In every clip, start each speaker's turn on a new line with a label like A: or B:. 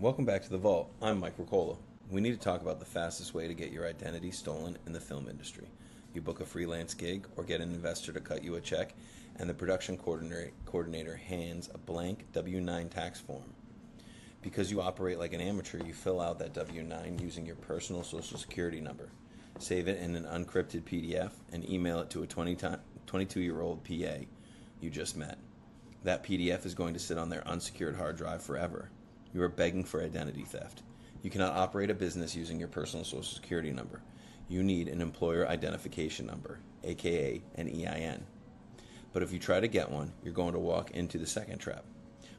A: Welcome back to The Vault. I'm Mike Ricola. We need to talk about the fastest way to get your identity stolen in the film industry. You book a freelance gig or get an investor to cut you a check, and the production coordinator hands a blank W-9 tax form. Because you operate like an amateur, you fill out that W-9 using your personal social security number. Save it in an unencrypted PDF and email it to a 22-year-old PA you just met. That PDF is going to sit on their unsecured hard drive forever. You are begging for identity theft. You cannot operate a business using your personal social security number. You need an employer identification number, aka an EIN. But if you try to get one, you're going to walk into the second trap.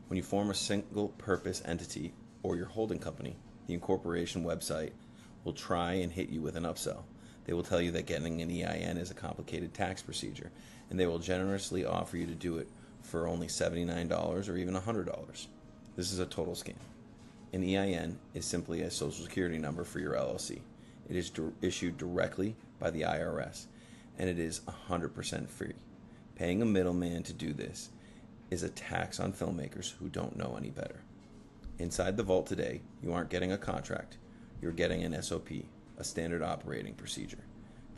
A: When you form a single purpose entity or your holding company, the incorporation website will try and hit you with an upsell. They will tell you that getting an EIN is a complicated tax procedure, and they will generously offer you to do it for only $79 or even $100. This is a total scam. An EIN is simply a social security number for your LLC. It is issued directly by the IRS, and it is 100% free. Paying a middleman to do this is a tax on filmmakers who don't know any better. Inside the vault today, you aren't getting a contract. You're getting an SOP, a standard operating procedure.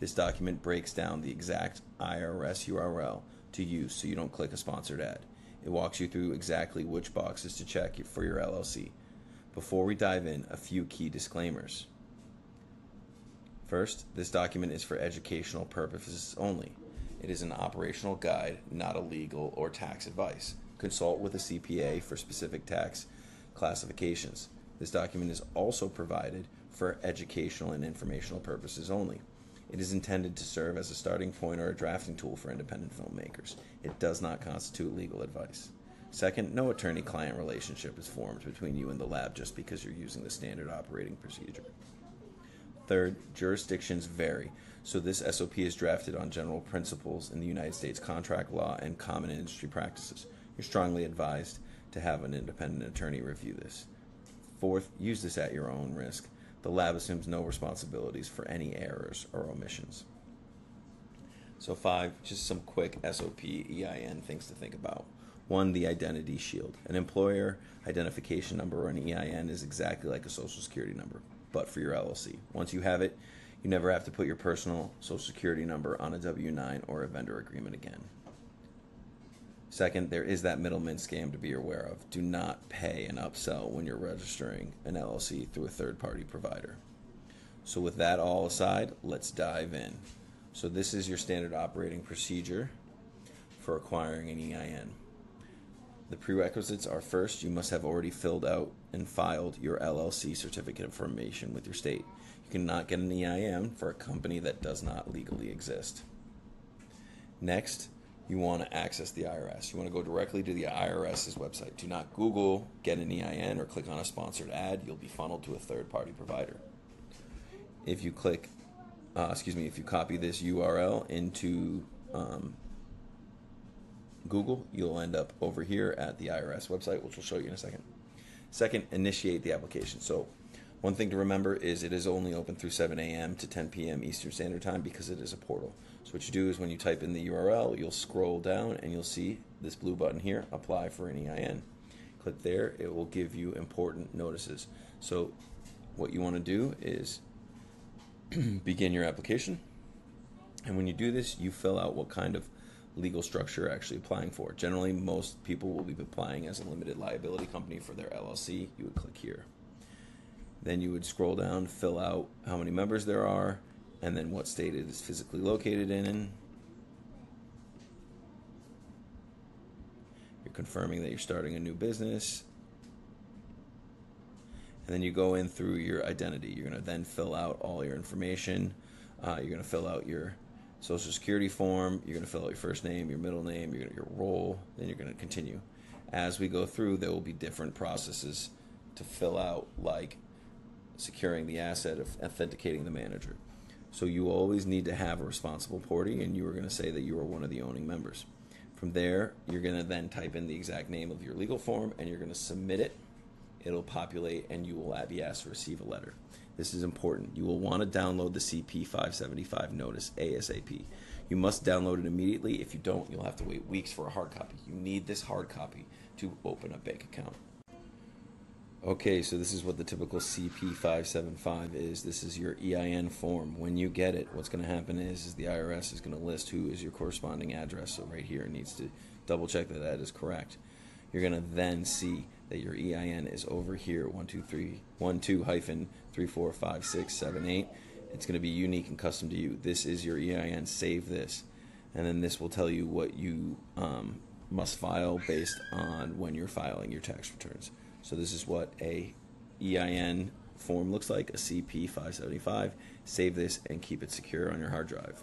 A: This document breaks down the exact IRS URL to use so you don't click a sponsored ad. It walks you through exactly which boxes to check for your LLC. Before we dive in, a few key disclaimers. First, this document is for educational purposes only. It is an operational guide, not a legal or tax advice. Consult with a CPA for specific tax classifications. This document is also provided for educational and informational purposes only. It is intended to serve as a starting point or a drafting tool for independent filmmakers. It does not constitute legal advice. Second, no attorney-client relationship is formed between you and the lab just because you're using the standard operating procedure. Third, jurisdictions vary, so this SOP is drafted on general principles in the United States contract law and common industry practices. You're strongly advised to have an independent attorney review this. Fourth, use this at your own risk. The lab assumes no responsibilities for any errors or omissions. So 5, just some quick SOP EIN things to think about. 1, the identity shield. An employer identification number or an EIN is exactly like a social security number, but for your LLC. Once you have it, you never have to put your personal social security number on a W-9 or a vendor agreement again. Second, there is that middleman scam to be aware of. Do not pay an upsell when you're registering an LLC through a third-party provider. So with that all aside, let's dive in. So this is your standard operating procedure for acquiring an EIN. The prerequisites are: first, you must have already filled out and filed your LLC certificate of formation with your state. You cannot get an EIN for a company that does not legally exist. Next, you want to access the IRS. You want to go directly to the IRS's website. Do not Google get an EIN or click on a sponsored ad. You'll be funneled to a third-party provider. If you if you copy this URL into Google, you'll end up over here at the IRS website, which we'll show you in a second. Second, initiate the application. So one thing to remember is it is only open through 7 a.m. to 10 p.m. Eastern Standard Time because it is a portal. So what you do is when you type in the URL, you'll scroll down and you'll see this blue button here, apply for an EIN. Click there, it will give you important notices. So what you want to do is begin your application. And when you do this, you fill out what kind of legal structure you're actually applying for. Generally, most people will be applying as a limited liability company for their LLC. You would click here. Then you would scroll down, fill out how many members there are, and then what state it is physically located in. You're confirming that you're starting a new business. And then you go in through your identity. You're going to then fill out all your information. You're going to fill out your social security form. You're going to fill out your first name, your middle name, your role. Then you're going to continue. As we go through, there will be different processes to fill out, like securing the asset, of authenticating the manager. So you always need to have a responsible party, and you are going to say that you are one of the owning members. From there, you're going to then type in the exact name of your legal form, and you're going to submit it. It'll populate, and you will be asked to receive a letter. This is important. You will want to download the CP 575 notice ASAP. You must download it immediately. If you don't, you'll have to wait weeks for a hard copy. You need this hard copy to open a bank account. Okay, so this is what the typical CP575 is. This is your EIN form. When you get it, what's going to happen is the IRS is going to list who is your corresponding address. So right here, it needs to double check that that is correct. You're going to then see that your EIN is over here, 123-45678. It's going to be unique and custom to you. This is your EIN. Save this. And then this will tell you what you must file based on when you're filing your tax returns. So this is what a EIN form looks like, a CP575. Save this and keep it secure on your hard drive.